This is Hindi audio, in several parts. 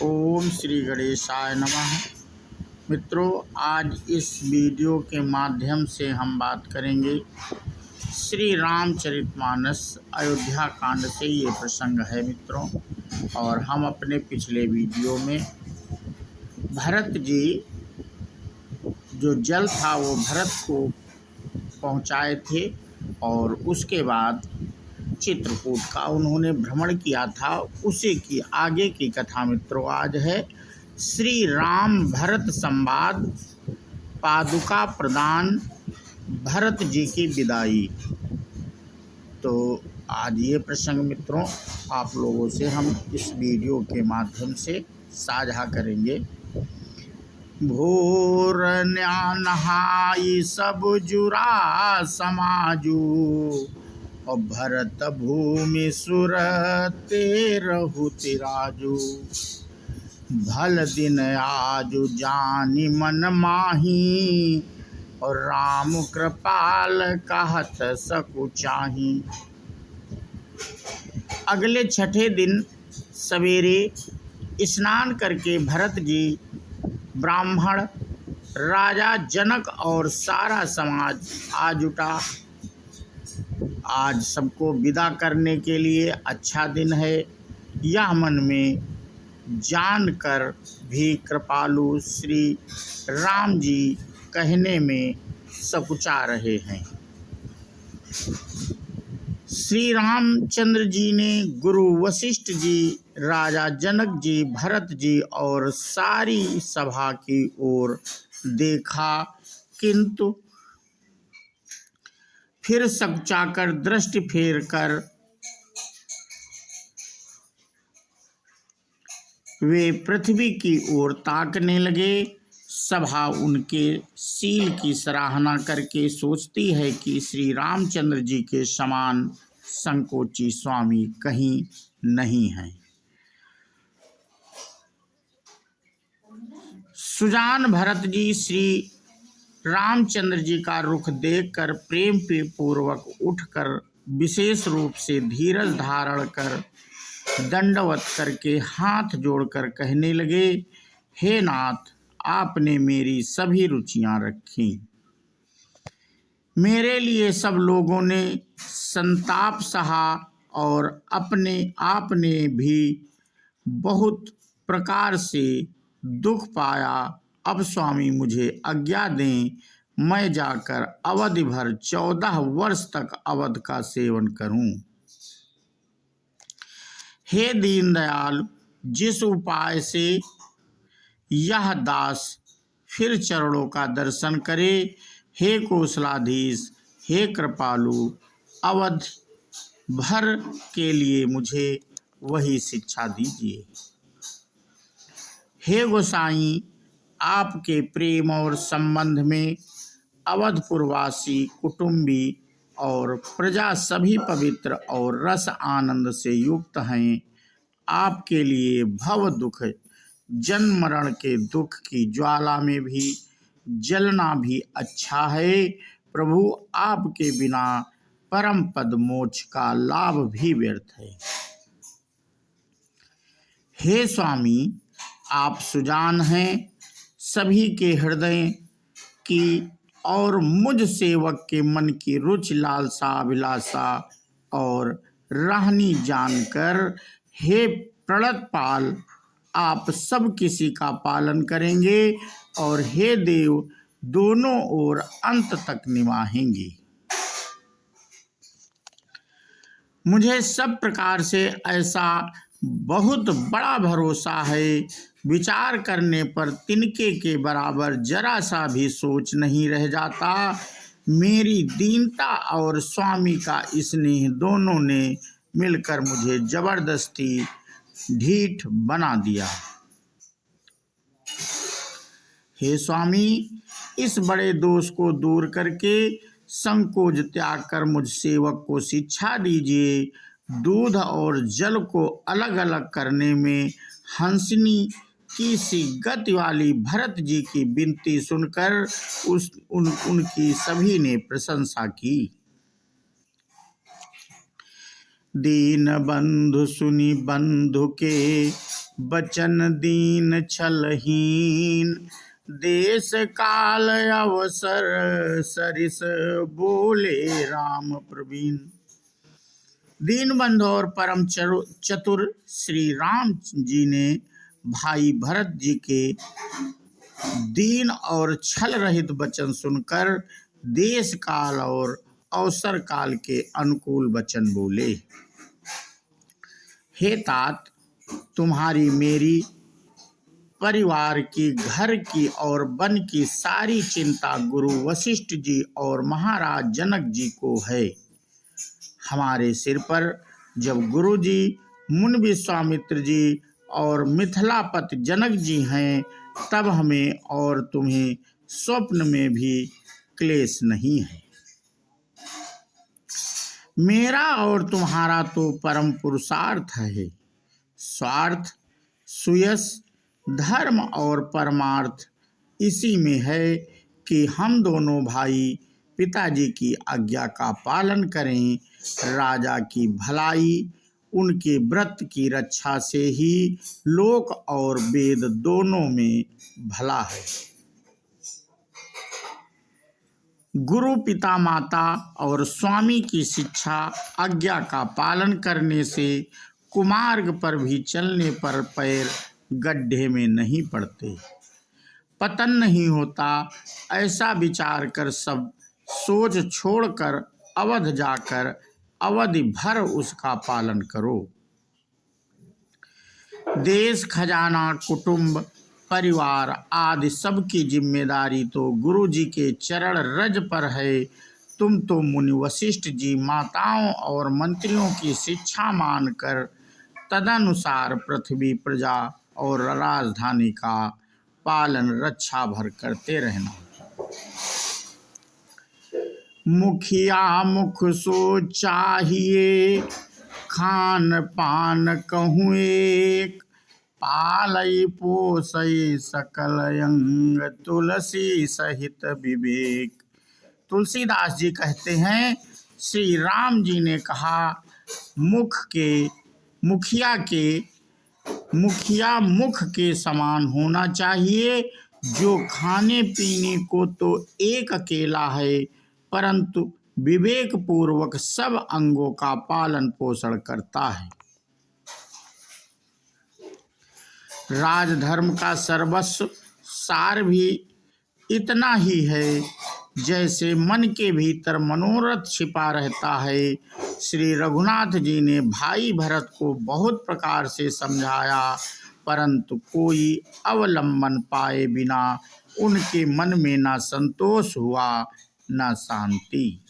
ओम श्री गणेशाय नमः। मित्रों, आज इस वीडियो के माध्यम से हम बात करेंगे श्री रामचरितमानस अयोध्या कांड से। ये प्रसंग है मित्रों, और हम अपने पिछले वीडियो में भरत जी जो जल था वो भरत को पहुंचाए थे, और उसके बाद चित्रकूट का उन्होंने भ्रमण किया था। उसी की आगे की कथा मित्रों आज है श्री राम भरत संवाद, पादुका प्रदान, भरत जी की विदाई। तो आज ये प्रसंग मित्रों आप लोगों से हम इस वीडियो के माध्यम से साझा करेंगे। भोर नहाई सब जुरा समाजू, और भरत भूमि सुर तेरहु तिराजू। भल दिन आजु जानी मन माही, और राम कृपाल कहत सकु चाही। अगले छठे दिन सवेरे स्नान करके भरत जी, ब्राह्मण, राजा जनक और सारा समाज आ जुटा। आज सबको विदा करने के लिए अच्छा दिन है, यह मन में जानकर भी कृपालु श्री राम जी कहने में सकुचा रहे हैं। श्री रामचंद्र जी ने गुरु वशिष्ठ जी, राजा जनक जी, भरत जी और सारी सभा की ओर देखा, किंतु फिर सकुचाकर दृष्टि फेर कर वे पृथ्वी की ओर ताकने लगे। सभा उनके शील की सराहना करके सोचती है कि श्री रामचंद्र जी के समान संकोची स्वामी कहीं नहीं हैं। सुजान भरत जी श्री रामचंद्र जी का रुख देखकर प्रेम पूर्वक उठकर विशेष रूप से धीरज धारण कर दंडवत करके हाथ जोड़कर कहने लगे, हे नाथ, आपने मेरी सभी रुचियां रखी। मेरे लिए सब लोगों ने संताप सहा, और अपने आपने भी बहुत प्रकार से दुख पाया। अब स्वामी मुझे आज्ञा दें, मैं जाकर अवधि भर 14 वर्ष तक अवध का सेवन करूं। हे दीनदयाल, जिस उपाय से यह दास फिर चरणों का दर्शन करे, हे कौशलाधीश, हे कृपालु, अवध भर के लिए मुझे वही शिक्षा दीजिए। हे गोसाई, आपके प्रेम और संबंध में अवधपुरवासी, कुटुंबी और प्रजा सभी पवित्र और रस आनंद से युक्त हैं। आपके लिए भव दुख, जन्म मरण के दुख की ज्वाला में भी जलना भी अच्छा है। प्रभु, आपके बिना परम पद मोक्ष का लाभ भी व्यर्थ है। हे स्वामी, आप सुजान हैं, सभी के हृदय की और मुझ सेवक के मन की रुचि, लालसा, अभिलाषा और रहनी जानकर, हे प्रणतपाल, आप सब किसी का पालन करेंगे, और हे देव, दोनों ओर अंत तक निभाएंगे। मुझे सब प्रकार से ऐसा बहुत बड़ा भरोसा है, विचार करने पर तिनके के बराबर जरा सा भी सोच नहीं रह जाता। मेरी दीनता और स्वामी का स्नेह दोनों ने मिलकर मुझे जबरदस्ती ढीठ बना दिया। हे स्वामी, इस बड़े दोष को दूर करके संकोच त्याग कर मुझ सेवक को शिक्षा दीजिए। दूध और जल को अलग अलग करने में हंसनी की सी गति वाली भरत जी की विनती सुनकर उनकी सभी ने प्रशंसा की। दीन बंधु सुनी बंधु के बचन दीन छलहीन, देश काल अवसर सरिस बोले राम प्रवीण। दीनबंधु और परम चतुर श्री राम जी ने भाई भरत जी के दीन और छल रहित वचन सुनकर देश काल और अवसर काल के अनुकूल वचन बोले। हे तात, तुम्हारी मेरी परिवार की, घर की और वन की सारी चिंता गुरु वशिष्ठ जी और महाराज जनक जी को है। हमारे सिर पर जब गुरु जी, मुनि विश्वामित्र जी और मिथिलापति जनक जी हैं, तब हमें और तुम्हें स्वप्न में भी क्लेश नहीं है। मेरा और तुम्हारा तो परम पुरुषार्थ है। स्वार्थ, सुयश, धर्म और परमार्थ इसी में है कि हम दोनों भाई पिताजी की आज्ञा का पालन करें। राजा की भलाई उनके व्रत की रक्षा से ही लोक और वेद दोनों में भला है। गुरु, पिता, माता और स्वामी की शिक्षा आज्ञा का पालन करने से कुमार्ग पर भी चलने पर पैर गड्ढे में नहीं पड़ते, पतन नहीं होता। ऐसा विचार कर सब सोच छोड़कर अवध जाकर अवधि भर उसका पालन करो। देश, खजाना, कुटुंब, परिवार आदि सबकी जिम्मेदारी तो गुरु जी के चरण रज पर है। तुम तो मुनि वशिष्ठ जी, माताओं और मंत्रियों की शिक्षा मानकर तदनुसार पृथ्वी, प्रजा और राजधानी का पालन रक्षा भर करते रहना। मुखिया मुख सो चाहिए, खान पान कहूँ एक, पालई पोसई सकल अंग, तुलसी सहित विवेक। तुलसीदास जी कहते हैं, श्री राम जी ने कहा, मुखिया मुख के समान होना चाहिए, जो खाने पीने को तो एक अकेला है, परंतु विवेक पूर्वक सब अंगों का पालन पोषण करता है। राजधर्म का सर्वस्व सार भी इतना ही है, जैसे मन के भीतर मनोरथ छिपा रहता है। श्री रघुनाथ जी ने भाई भरत को बहुत प्रकार से समझाया, परंतु कोई अवलंबन पाए बिना उनके मन में न संतोष हुआ न शांति।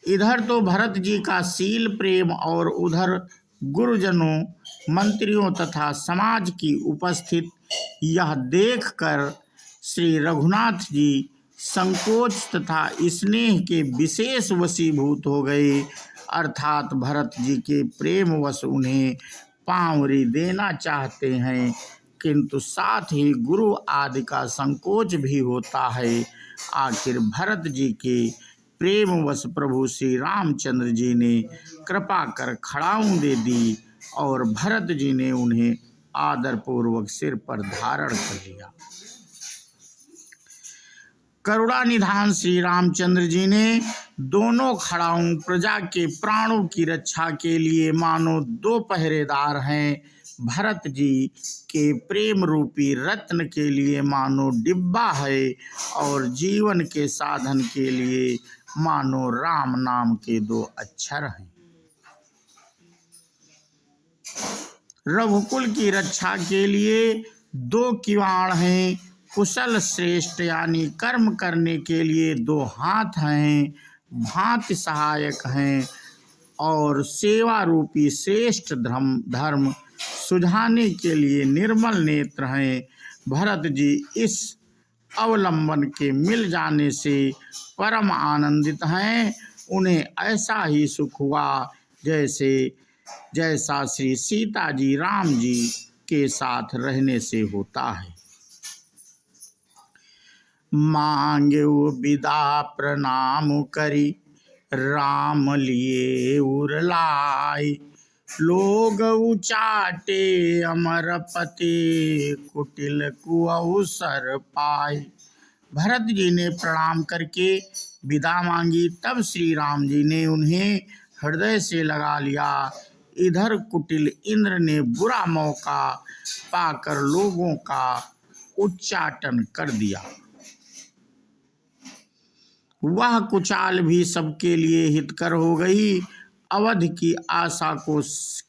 इधर तो भरत जी का शील प्रेम और उधर गुरुजनों, मंत्रियों तथा समाज की उपस्थित यह देखकर श्री रघुनाथ जी संकोच तथा स्नेह के विशेष वशीभूत हो गए, अर्थात भरत जी के प्रेमवश उन्हें पांवरी देना चाहते हैं, किंतु साथ ही गुरु आदि का संकोच भी होता है। आखिर भरत जी के प्रेमवश प्रभु श्री रामचंद्र जी ने कृपा कर खड़ाऊं दे दी और भरत जी ने उन्हें आदरपूर्वक सिर पर धारण कर लिया। करुणा निधान श्री रामचंद्र जी ने दोनों खड़ाऊं प्रजा के प्राणों की रक्षा के लिए मानो दो पहरेदार हैं। भरत जी के प्रेम रूपी रत्न के लिए मानो डिब्बा है और जीवन के साधन के लिए मानो राम नाम के दो अक्षर हैं। रघुकुल की रक्षा के लिए दो किवाड़ हैं। कुशल श्रेष्ठ यानी कर्म करने के लिए दो हाथ हैं, भांति सहायक हैं, और सेवा रूपी श्रेष्ठ धर्म सुझाने के लिए निर्मल नेत्र हैं। भरत जी इस अवलंबन के मिल जाने से परम आनंदित हैं। उन्हें ऐसा ही सुख हुआ जैसा श्री सीता जी राम जी के साथ रहने से होता है। मांगे विदा प्रणाम करी, राम लिए उरलाई, लोग उचाटे अमरपति कुटिल कुअवसर पाए। भरत जी ने प्रणाम करके विदा मांगी। तब श्री राम जी ने उन्हें हृदय से लगा लिया। इधर कुटिल इंद्र ने बुरा मौका पाकर लोगों का उच्चाटन कर दिया। वह कुचाल भी सबके लिए हितकर हो गई। अवध की आशा को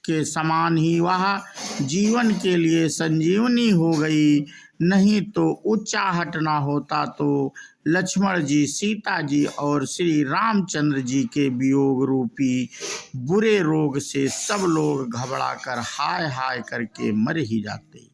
के समान ही वह जीवन के लिए संजीवनी हो गई। नहीं तो उच्चाहट ना होता तो लक्ष्मण जी, सीता जी और श्री रामचंद्र जी के वियोग रूपी बुरे रोग से सब लोग घबराकर हाय हाय करके मर ही जाते।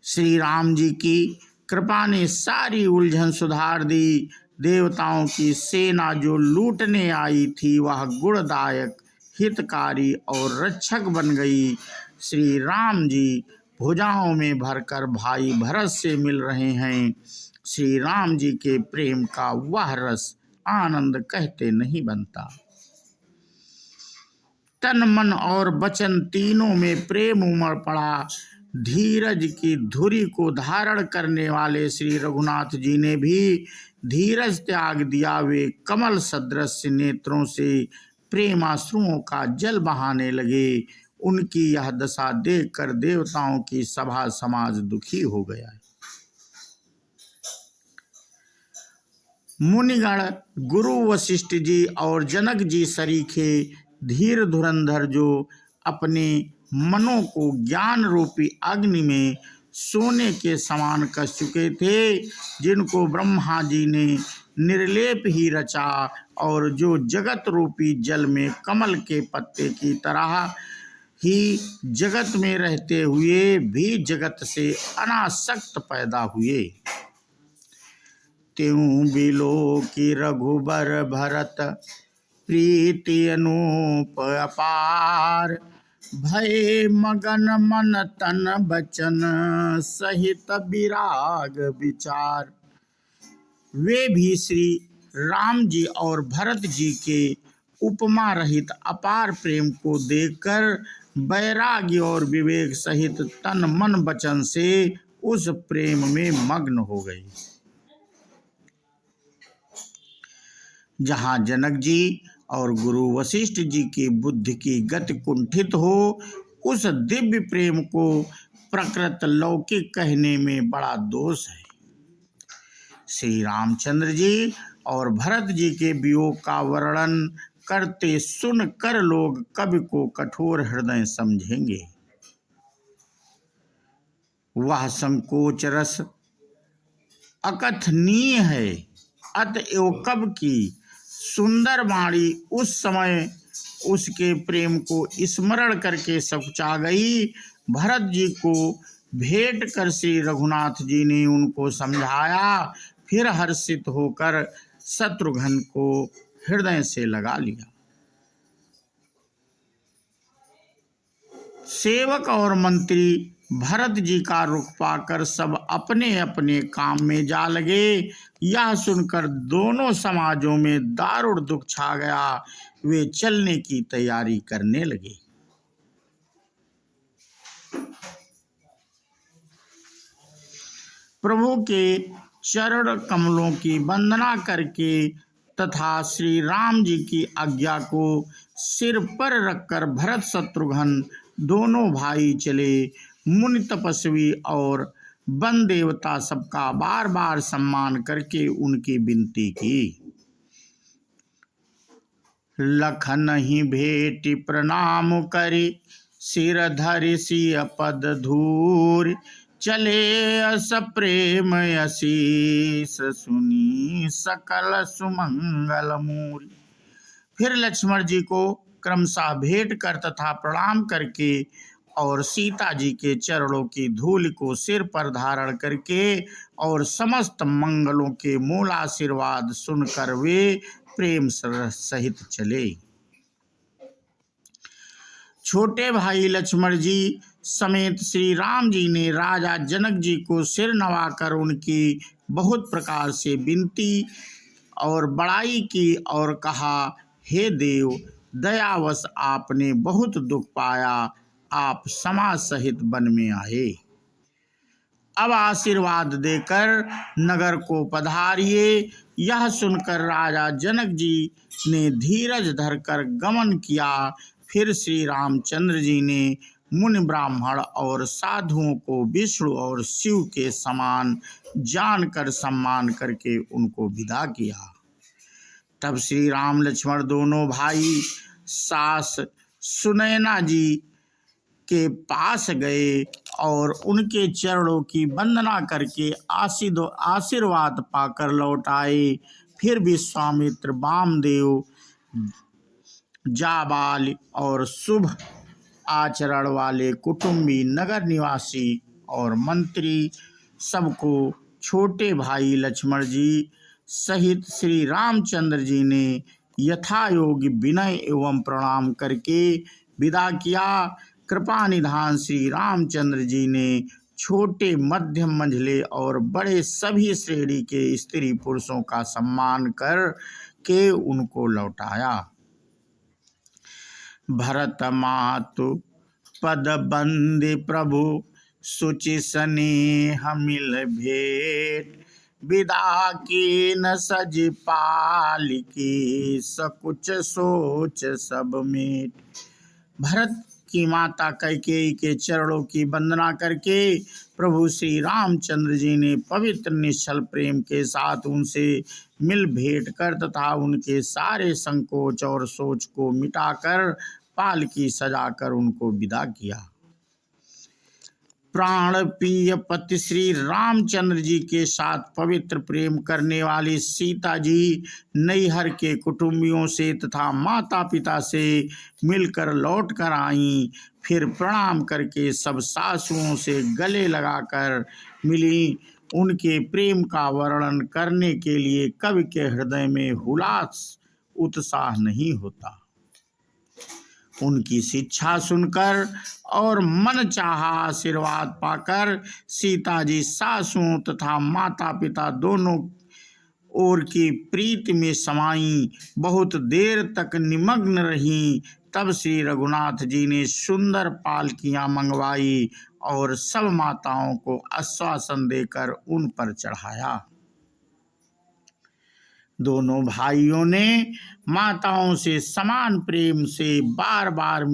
श्री राम जी की कृपा ने सारी उलझन सुधार दी। देवताओं की सेना जो लूटने आई थी वह गुणदायक, हितकारी और रक्षक बन गई। श्री राम जी भुजाओं में भरकर भाई भरत से मिल रहे हैं। श्री राम जी के प्रेम का वह रस आनंद कहते नहीं बनता। तन मन और वचन तीनों में प्रेम उमड़ पड़ा। धीरज की धुरी को धारण करने वाले श्री रघुनाथ जी ने भी धीरज त्याग दिया। वे कमल सदृश नेत्रों से प्रेमाश्रुओं का जल बहाने लगे। उनकी यह दशा देखकर देवताओं की सभा समाज दुखी हो गया। मुनिगण, गुरु वशिष्ठ जी और जनक जी सरीखे धीर धुरंधर जो अपने मनों को ज्ञान रूपी अग्नि में सोने के समान कस चुके थे, जिनको ब्रह्मा जी ने निर्लेप ही रचा और जो जगत रूपी जल में कमल के पत्ते की तरह ही जगत में रहते हुए भी जगत से अनासक्त पैदा हुए। त्यों बिलो की रघुबर भरत प्रीति अनूप अपार। भय मगन मन तन बचन सहित विराग विचार। वे भी श्री राम जी और भरत जी के उपमा रहित अपार प्रेम को देखकर वैराग्य और विवेक सहित तन मन वचन से उस प्रेम में मग्न हो गए। जहाँ जनक जी और गुरु वशिष्ठ जी की बुद्धि की गति कुंठित हो, उस दिव्य प्रेम को प्रकृत लौकिक कहने में बड़ा दोष है। श्री रामचंद्र जी और भरत जी के वियोग का वर्णन करते सुन कर लोग कवि को कठोर हृदय समझेंगे। वह संकोच रस अकथनीय है। अतएव कवि की सुंदर वाणी उस समय उसके प्रेम को स्मरण करके सकुचा गई। भरत जी को भेंट कर श्री रघुनाथ जी ने उनको समझाया। फिर हर्षित होकर शत्रुघ्न को हृदय से लगा लिया। सेवक और मंत्री भरत जी का रुख पाकर सब अपने अपने काम में जा लगे। यह सुनकर दोनों समाजों में दारुण दुख छा गया। वे चलने की तैयारी करने लगे। प्रभु के चरण कमलों की वंदना करके तथा श्री राम जी की आज्ञा को सिर पर रखकर भरत शत्रुघ्न दोनों भाई चले। मुनि तपस्वी और वन देवता सबका बार बार सम्मान करके उनकी विनती की। लखन ही भेटी प्रणाम करी सिर धरि सिय पद धूर। चले अस प्रेम असीस सुनी सकल सुमंगल मूरी। फिर लक्ष्मण जी को क्रमशः भेंट कर तथा प्रणाम करके और सीता जी के चरणों की धूल को सिर पर धारण करके और समस्त मंगलों के मूल आशीर्वाद सुनकर वे प्रेम सहित चले। छोटे भाई लक्ष्मण जी समेत श्री राम जी ने राजा जनक जी को सिर नवाकर उनकी बहुत प्रकार से विनती और बड़ाई की और कहा, हे देव, दयावश आपने बहुत दुख पाया, आप समाज सहित वन में आए। अब आशीर्वाद देकर नगर को पधारिए। यह सुनकर राजा जनक जी ने धीरज धरकर गमन किया। फिर श्री रामचंद्र जी ने मुनि ब्राह्मण और साधुओं को विष्णु और शिव के समान जानकर सम्मान करके उनको विदा किया। तब श्री राम लक्ष्मण दोनों भाई सास सुनैना जी के पास गए और उनके चरणों की वंदना करके आशीर्वाद पाकर लौट आए। फिर विश्वामित्र, वामदेव, जाबाल और शुभ आचरण वाले कुटुंबी, नगर निवासी और मंत्री सबको छोटे भाई लक्ष्मण जी सहित श्री रामचंद्र जी ने यथायोग्य विनय एवं प्रणाम करके विदा किया। कृपा निधान श्री रामचंद्र जी ने छोटे, मध्यम, मंझले और बड़े सभी श्रेणी के स्त्री पुरुषों का सम्मान कर के उनको लौटाया। भरत मातु पद बंदे प्रभु, सुचि स्नेह मिल भेंट, विदा की न सज पालिकी, सकुच सोच सब मेट। भरत की माता कैकेयी के चरणों की वंदना करके प्रभु श्री रामचंद्र जी ने पवित्र निश्चल प्रेम के साथ उनसे मिल भेंट कर तथा उनके सारे संकोच और सोच को मिटाकर पालकी सजाकर उनको विदा किया। प्राण प्रिय पति श्री रामचंद्र जी के साथ पवित्र प्रेम करने वाली सीता जी नैहर के कुटुंबियों से तथा माता पिता से मिलकर लौट कर आईं। फिर प्रणाम करके सब सासुओं से गले लगाकर मिली। उनके प्रेम का वर्णन करने के लिए कवि के हृदय में हुलास उत्साह नहीं होता। उनकी शिक्षा सुनकर और मन चाहा आशीर्वाद पाकर सीता जी सासुओं तथा माता पिता दोनों ओर की प्रीति में समाई बहुत देर तक निमग्न रहीं। तब श्री रघुनाथ जी ने सुंदर पालकियां मंगवाई और सब माताओं को आश्वासन देकर उन पर चढ़ाया। दोनों भाइयों ने माताओं से समान प्रेम से बार बार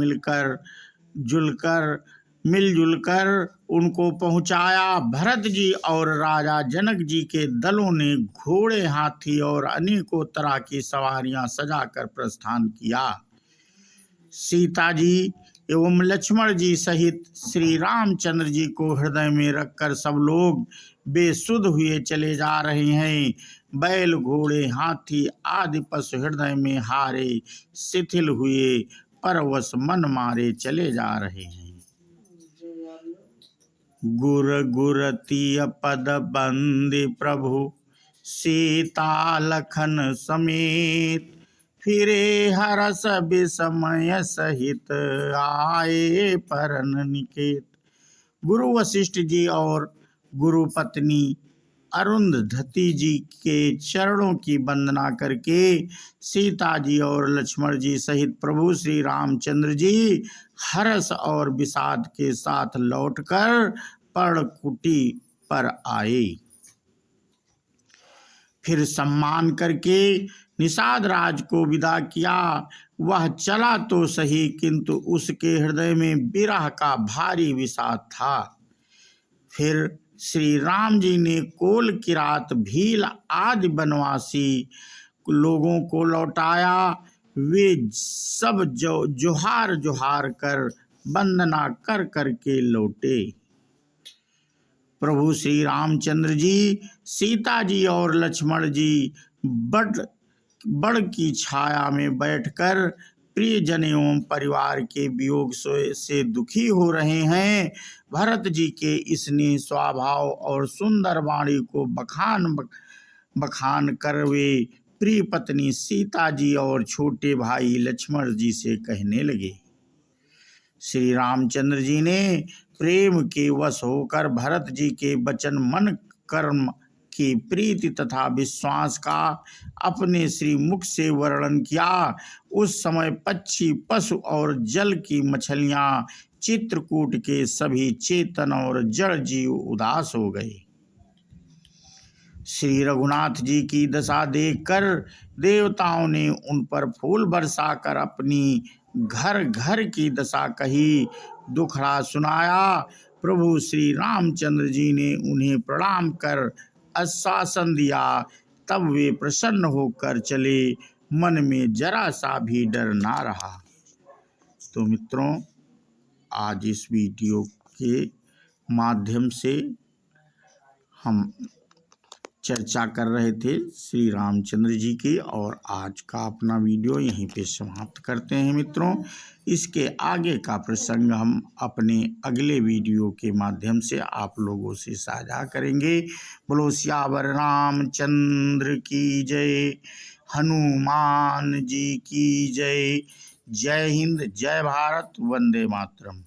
मिलजुल कर उनको पहुंचाया। भरत जी और राजा जनक जी के दलों ने घोड़े, हाथी और अनेकों तरह की सवारियां सजाकर प्रस्थान किया। सीता जी एवं लक्ष्मण जी सहित श्री रामचंद्र जी को हृदय में रखकर सब लोग बेसुध हुए चले जा रहे हैं। बैल, घोड़े, हाथी आदि पशु हृदय में हारे शिथिल हुए परवश मन मारे चले जा रहे हैं। गुर गुरतीय पद बंदे प्रभु, सीता लखन समेत, फिरे हरस विस्मय सहित, आए परन निकेत। गुरु वशिष्ठ जी और गुरु पत्नी अरुंधति जी के चरणों की वंदना करके सीता जी और लक्ष्मण जी सहित प्रभु श्री रामचंद्र जी हर्ष और विषाद के साथ लौटकर पर्णकुटी पर आए। फिर सम्मान करके निषाद राज को विदा किया। वह चला तो सही, किंतु उसके हृदय में विरह का भारी विषाद था। फिर श्री राम जी ने कोल, किरात, भील आदि वनवासी लोगों को लौटाया। वे सब जोहार जोहार कर वंदना कर करके लौटे। प्रभु श्री रामचंद्र जी, सीता जी और लक्ष्मण जी बड़ की छाया में बैठकर प्रियजन एवं परिवार के वियोग से दुखी हो रहे हैं। भरत जी के स्नेह स्वभाव और सुंदर वाणी को बखान कर वे प्रिय पत्नी सीता जी और छोटे भाई लक्ष्मण जी से कहने लगे। श्री रामचंद्र जी ने प्रेम के वश होकर भरत जी के वचन मन कर्म की प्रीति तथा विश्वास का अपने श्री मुख से वर्णन किया। उस समय पक्षी, पशु और जल की मछलियां, चित्रकूट के सभी चेतन और जड़ जीव उदास हो गए। श्री रघुनाथ जी की दशा देखकर देवताओं ने उन पर फूल बरसाकर अपनी घर घर की दशा कही, दुखड़ा सुनाया। प्रभु श्री रामचंद्र जी ने उन्हें प्रणाम कर आश्वासन दिया। तब वे प्रसन्न होकर चले, मन में जरा सा भी डर ना रहा। तो मित्रों, आज इस वीडियो के माध्यम से हम चर्चा कर रहे थे श्री रामचंद्र जी की, और आज का अपना वीडियो यहीं पे समाप्त करते हैं मित्रों। इसके आगे का प्रसंग हम अपने अगले वीडियो के माध्यम से आप लोगों से साझा करेंगे। बोलो सियावर रामचंद्र की जय, हनुमान जी की जय। जय हिंद, जय भारत, वंदे मातरम।